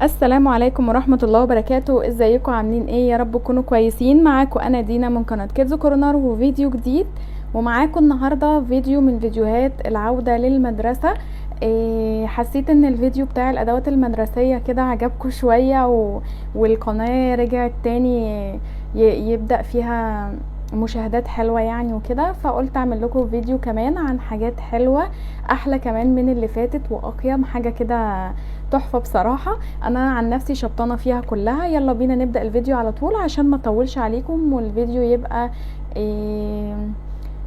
السلام عليكم ورحمة الله وبركاته. ازيكم عاملين ايه؟ يا رب تكونوا كويسين. معاكم انا دينا من قناة كيدز كورنر وفيديو جديد. ومعاكم النهاردة فيديو من فيديوهات العودة للمدرسة. حسيت ان الفيديو بتاع الادوات المدرسية كده عجبكم شوية والقناة رجعت تاني يبدأ فيها مشاهدات حلوة يعني وكده، فقلت اعمل لكم فيديو كمان عن حاجات حلوة احلى كمان من اللي فاتت واقيم حاجة كده تحفة بصراحة. انا عن نفسي شبطانة فيها كلها. يلا بينا نبدأ الفيديو على طول عشان ما اطولش عليكم والفيديو يبقى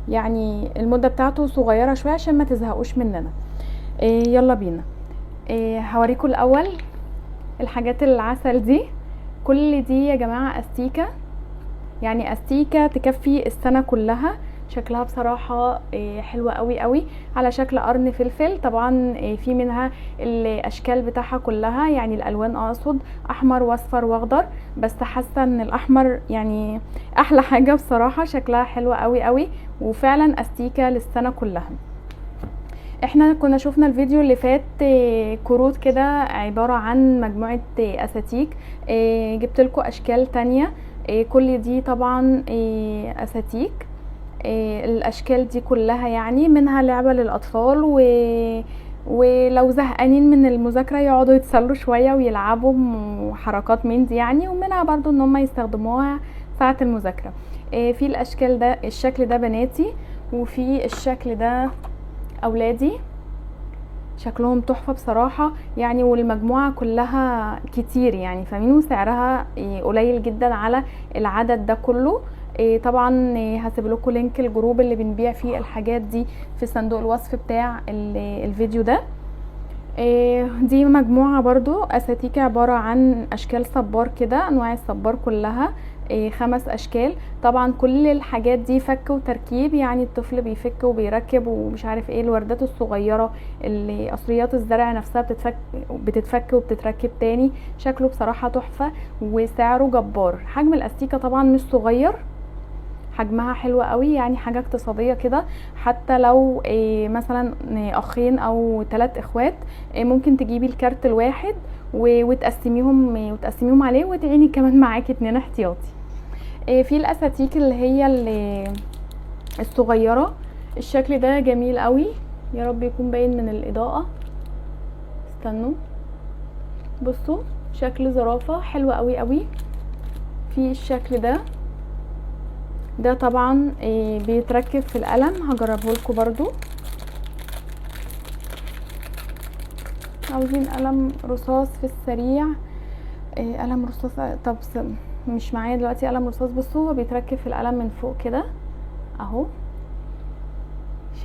يعني المدة بتاعته صغيرة شوية عشان ما تزهقوش مننا. يلا بينا. هوريكم الاول الحاجات العسل دي. كل دي يا جماعة استيكة، يعني استيكة تكفي السنة كلها. شكلها بصراحة حلوة قوي قوي، على شكل قرن فلفل. طبعا في منها الاشكال بتاعها كلها، يعني الالوان اقصد احمر واصفر واخضر، بس حاسة ان الاحمر يعني احلى حاجة بصراحة. شكلها حلوة قوي قوي وفعلا استيكة للسنة كلها. احنا كنا شفنا الفيديو اللي فات كروت كده عبارة عن مجموعة اساتيك. جبت لكم اشكال تانية. كل دي طبعا اساتيك. الاشكال دي كلها يعني منها لعبة للاطفال ولو زهقانين من المذاكرة يقعدوا يتسلوا شوية ويلعبوا حركات من دي يعني، ومنها برضو ان هم يستخدموها ساعة المذاكرة. في الاشكال ده، الشكل ده بناتي، وفي الشكل ده اولادي. شكلهم تحفة بصراحة يعني، والمجموعة كلها كتير يعني فاهمين، وسعرها قليل جدا على العدد ده كله. طبعا هسيب لكم لينك الجروب اللي بنبيع فيه الحاجات دي في صندوق الوصف بتاع الفيديو ده. دي مجموعة برضو اساتيك عبارة عن اشكال صبار كده، انواع الصبار كلها 5 اشكال. طبعا كل الحاجات دي فك وتركيب، يعني الطفل بيفك وبيركب ومش عارف ايه. الوردات الصغيرة اللي قصريات الزرع نفسها بتتفك وبتتركب تاني. شكله بصراحة تحفة وسعره جبار. حجم الاستيكة طبعا مش صغير، حجمها حلوة قوي، يعني حاجة اقتصادية كده. حتى لو مثلا اخين او 3 اخوات ممكن تجيبي الكارت الواحد وتقسميهم عليه وتعيني كمان معاكي 2 احتياطي. في الاساتيك اللي هي الصغيرة. الشكل ده جميل قوي، يا رب يكون باين من الاضاءة. استنوا بصوا، شكل زرافة حلوة قوي قوي. في الشكل ده طبعا بيتركب في القلم، هجربه لكم برضو. عاوزين قلم رصاص في السريع. قلم رصاص. طب مش معايا دلوقتي قلم رصاص. بصوا هو بيتركب في القلم من فوق كده اهو.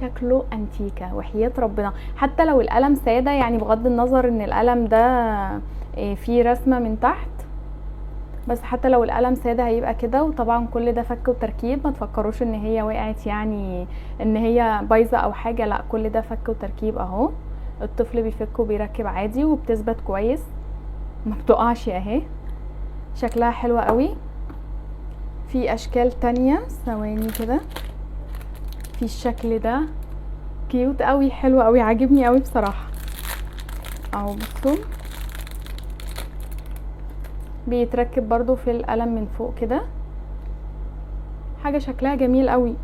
شكله انتيكة وحياة ربنا، حتى لو القلم سادة يعني، بغض النظر ان القلم ده فيه رسمة من تحت، بس حتى لو القلم سادة هيبقى كده. وطبعا كل ده فك وتركيب، ما تفكروش ان هي وقعت يعني ان هي بايظة او حاجة، لا كل ده فك وتركيب اهو. الطفل بيفك وبيركب عادي وبتثبت كويس، ما بتقعش اهي. شكلها حلوة قوي. في اشكال تانية، ثواني كده. في الشكل ده كيوت قوي، حلو قوي، عاجبني قوي بصراحة اهو. بصوا بيتركب برضو في القلم من فوق كده. حاجة شكلها جميل قوي،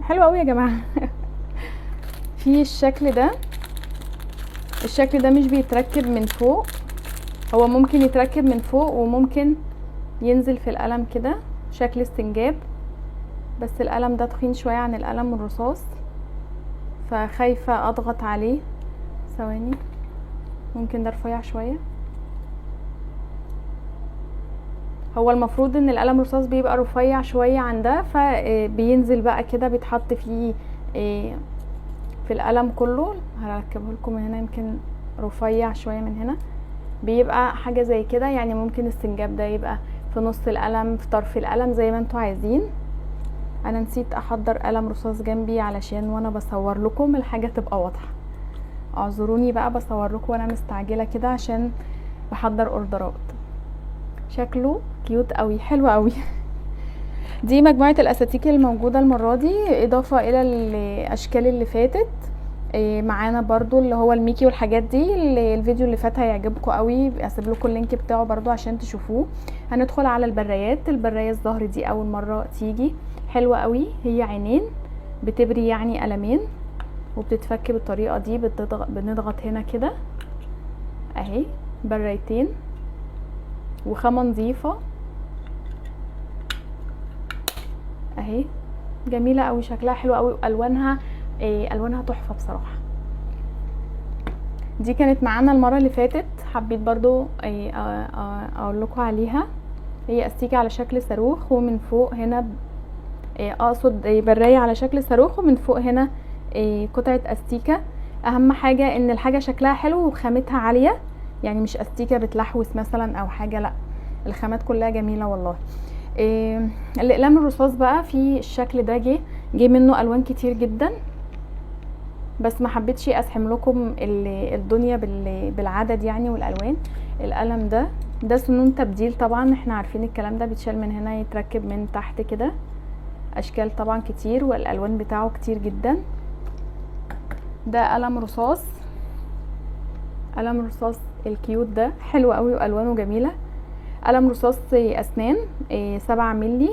حلو قوي يا جماعة. في الشكل ده مش بيتركب من فوق، هو ممكن يتركب من فوق وممكن ينزل في القلم كده، شكل استنجاب. بس القلم ده تخين شوية عن القلم الرصاص، فخايفة اضغط عليه. ثواني، ممكن ده رفيع شوية. هو المفروض ان القلم الرصاص بيبقى رفيع شوية عن ده، فبينزل بقى كده، بيتحط فيه في القلم كله. هركبه لكم من هنا، يمكن رفيع شوية من هنا. بيبقى حاجة زي كده، يعني ممكن السنجاب ده يبقى في نص القلم، في طرف القلم، زي ما انتوا عايزين. انا نسيت احضر قلم رصاص جنبي علشان وانا بصور لكم الحاجة تبقى واضحة اعذروني بقى بصور لكم وانا مستعجله كده عشان بحضر اوردرات. شكله كيوت قوي، حلو قوي. دي مجموعه الاساتيك الموجوده المره دي اضافه الى الاشكال اللي فاتت. معانا برضو اللي هو الميكي والحاجات دي. الفيديو اللي فات هيعجبكم قوي، اسيب لكم اللينك بتاعه برضو عشان تشوفوه. هندخل على البرايات. البرايه الظهر دي اول مره تيجي، حلوه قوي. هي عينين بتبري يعني قلمين، وبتتفك بالطريقه دي. بنضغط هنا كده اهي، برايتين وخامه نظيفه اهي، جميله قوي، شكلها حلو قوي، والوانها الوانها تحفه بصراحه. دي كانت معانا المره اللي فاتت، حبيت برضو اقول لكم عليها. هي استيكه على شكل صاروخ، ومن فوق هنا اقصد برايه على شكل صاروخ، ومن فوق هنا قطعه استيكه. اهم حاجه ان الحاجه شكلها حلو وخامتها عاليه، يعني مش استيكه بتلحوس مثلا او حاجه، لا الخامات كلها جميله والله. الاقلام الرصاص بقى في الشكل ده جه منه الوان كتير جدا، بس ما حبيتش اسحم لكم الدنيا بالعدد يعني والالوان. القلم ده سنون تبديل طبعا، احنا عارفين الكلام ده، بيتشال من هنا يتركب من تحت كده. اشكال طبعا كتير، والالوان بتاعه كتير جدا. ده قلم رصاص، قلم رصاص الكيوت ده حلو قوي والوانه جميله. قلم رصاص اسنان 7 ملي،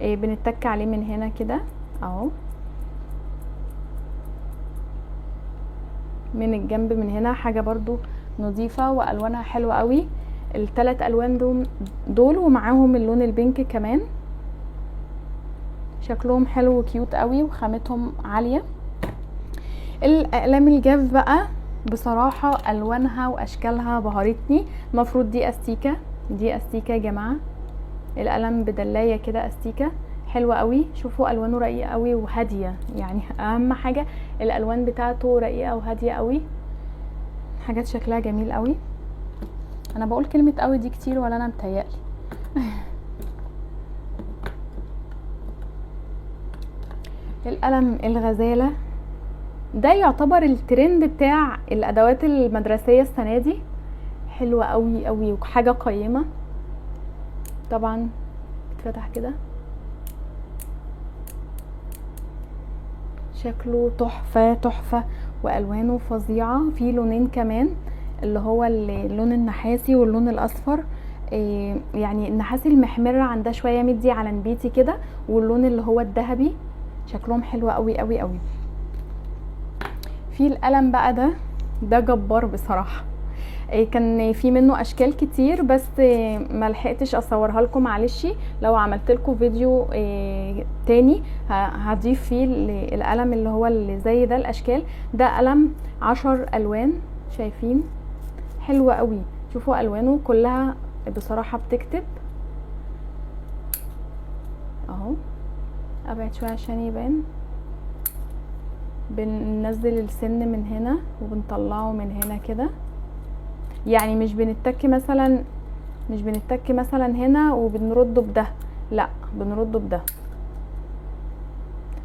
بنتك عليه من هنا كده اهو، من الجنب من هنا. حاجه برضو نظيفه والوانها حلوه قوي. الثلاث الوان دول ومعاهم اللون البينك كمان، شكلهم حلو وكيوت قوي وخامتهم عاليه. الاقلام الجاف بقى بصراحه الوانها واشكالها بهرتني. المفروض دي استيكه، دي استيكه يا جماعه. القلم بدلايه كده استيكه، حلوه قوي. شوفوا الوانه رقيقه قوي وهاديه، يعني اهم حاجه الالوان بتاعته رقيقه وهاديه قوي. حاجات شكلها جميل قوي. انا بقول كلمه قوي دي كتير ولا انا متهيألي؟ القلم الغزاله ده يعتبر الترند بتاع الادوات المدرسيه السنه دي، حلوه قوي قوي وحاجه قيمه. طبعا اتفتح كده، شكله تحفه تحفه والوانه فظيعه. في لونين كمان، اللي هو اللون النحاسي واللون الاصفر. يعني النحاسي المحمر عندها شويه مدي على نبيتي كده، واللون اللي هو الذهبي، شكلهم حلو قوي قوي قوي. في القلم بقى ده جبار بصراحه. كان في منه اشكال كتير، بس ما لحقتش اصورها لكم، معلش. لو عملت لكم فيديو تاني هضيف فيه القلم اللي هو اللي زي ده الاشكال. ده قلم 10 الوان، شايفين حلوة قوي. شوفوا الوانه كلها بصراحة بتكتب اهو. ابعد شوية عشان يبان. بننزل السن من هنا وبنطلعه من هنا كده، يعني مش بنتك مثلا هنا وبنرده بده، لا بنرده بده.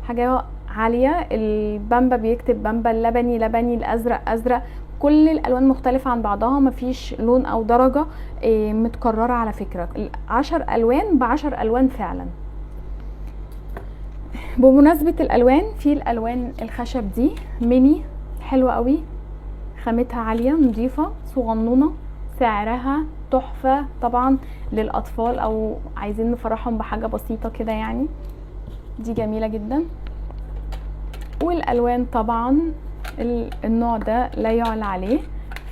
حاجه عاليه. البامبا بيكتب بامبا، اللبني لبني، الازرق ازرق، كل الالوان مختلفه عن بعضها، مفيش لون او درجه متكرره على فكره. 10 الوان ب10 الوان فعلا. بمناسبه الالوان، في الالوان الخشب دي ميني حلوه قوي، خامتها عاليه نظيفه صغنونه، سعرها تحفه طبعا للاطفال او عايزين نفرحهم بحاجه بسيطه كده يعني. دي جميله جدا. والالوان طبعا النوع ده لا يعلى عليه،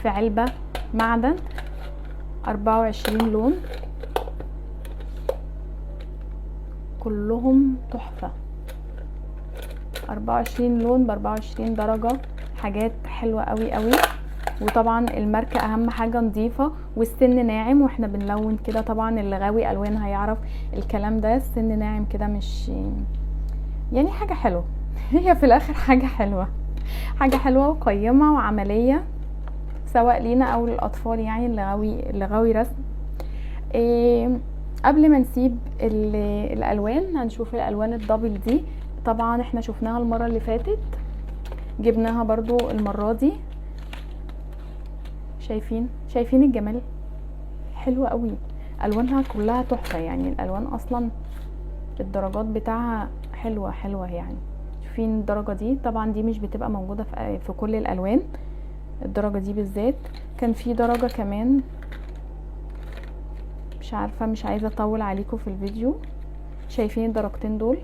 في علبه معدن 24 لون، كلهم تحفه. 24 لون ب 24 درجه، حاجات حلوه قوي قوي. وطبعا الماركه اهم حاجه نظيفه، والسن ناعم، واحنا بنلون كده طبعا اللي غاوي الوان هيعرف الكلام ده. السن ناعم كده، مش يعني حاجه حلوه. هي في الاخر حاجه حلوه، حاجه حلوه وقيمه وعمليه، سواء لينا او للاطفال يعني اللي غاوي رسم. قبل ما نسيب الالوان هنشوف الالوان الدبل دي. طبعا احنا شفناها المره اللي فاتت، جبناها برضو المره دي. شايفين الجمال، حلوة قوي، الوانها كلها تحفة يعني. الالوان اصلا الدرجات بتاعها حلوة يعني. شايفين الدرجة دي؟ طبعا دي مش بتبقى موجودة في كل الالوان، الدرجة دي بالذات. كان في درجة كمان مش عارفة، مش عايزة اطول عليكم في الفيديو. شايفين الدرجتين دول؟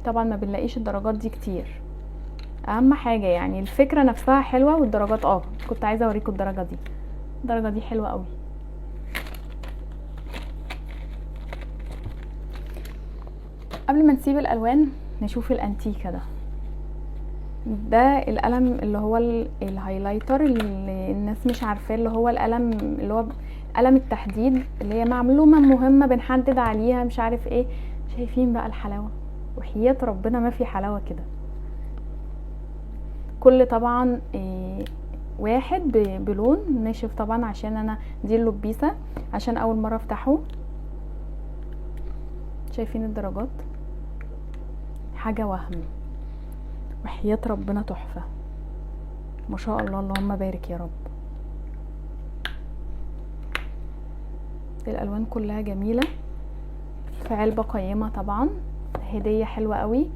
طبعا ما بنلاقيش الدرجات دي كتير. اهم حاجة يعني الفكرة نفسها حلوة، والدرجات كنت عايزة اوريكم الدرجة دي. الدرجة دي حلوة قوي. قبل ما نسيب الالوان نشوف الانتيكة ده القلم اللي هو الهايلايتر، اللي الناس مش عارفاه، اللي هو القلم اللي هو قلم التحديد، اللي هي معلومة مهمة بنحدد عليها مش عارف ايه. شايفين بقى الحلاوة؟ وحياة ربنا ما في حلاوة كده. كل طبعا واحد بلون ناشف طبعا، عشان انا دي اللبيسة عشان اول مرة افتحه. شايفين الدرجات؟ حاجة وهم، وحياة ربنا تحفة، ما شاء الله، اللهم بارك يا رب. الالوان كلها جميلة، في علبة قيمة طبعا، هدية حلوة قوي.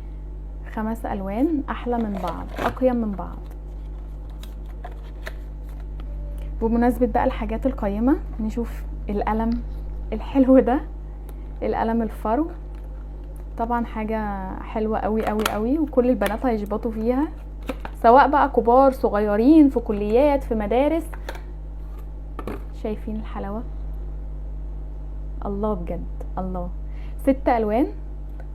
5 الوان احلى من بعض، اقيم من بعض. بمناسبة بقى الحاجات القيمة، نشوف القلم الحلو ده، القلم الفرو. طبعا حاجة حلوة قوي قوي قوي، وكل البنات هيشبطوا فيها، سواء بقى كبار صغيرين، في كليات، في مدارس. شايفين الحلاوة؟ الله بجد الله. 6 الوان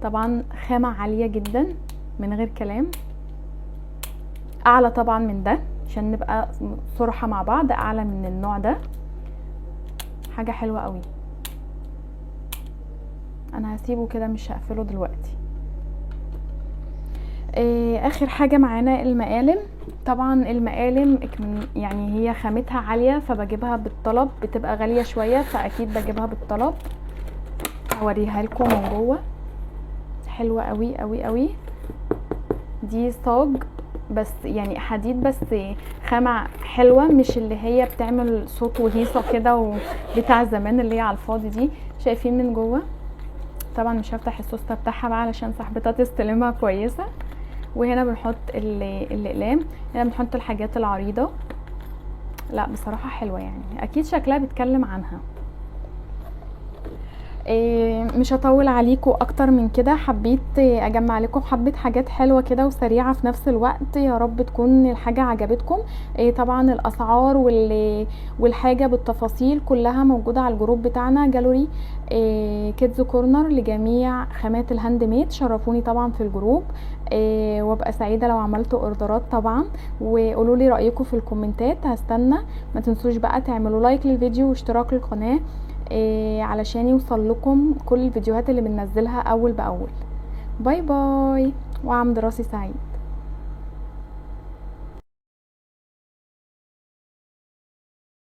طبعا، خامة عالية جدا من غير كلام، اعلى طبعا من ده عشان نبقى صراحة مع بعض، اعلى من النوع ده. حاجة حلوة قوي. انا هسيبه كده مش هقفله دلوقتي. اخر حاجة معانا المقالم. طبعا المقالم يعني هي خامتها عالية، فبجيبها بالطلب، بتبقى غالية شوية، فاكيد بجيبها بالطلب. هوريها لكم من جوه، حلوة قوي قوي قوي. دي صاج بس يعني حديد، بس خامة حلوة، مش اللي هي بتعمل صوت وهيصة كده وبتاع زمان اللي هي على الفاضي دي. شايفين من جوه؟ طبعا مش هفتح السوستة بتاعها بقى علشان صاحبتها تستلمها كويسة. وهنا بنحط الاقلام، هنا بنحط الحاجات العريضة. لا بصراحة حلوة يعني، اكيد شكلها بيتكلم عنها. مش هطول عليكم اكتر من كده، حبيت اجمع لكم حبة حاجات حلوة كده وسريعة في نفس الوقت، يا رب تكون الحاجة عجبتكم. طبعا الاسعار والحاجة بالتفاصيل كلها موجودة على الجروب بتاعنا جالوري كيدز كورنر لجميع خامات الهاند ميد. شرفوني طبعا في الجروب، وابقى سعيدة لو عملتوا اوردرات طبعا، وقولوا لي رأيكم في الكومنتات، هستنى. ما تنسوش بقى تعملوا لايك للفيديو واشتراك للقناة علشان يوصل لكم كل الفيديوهات اللي بننزلها اول باول. باي باي، وعام دراسي سعيد.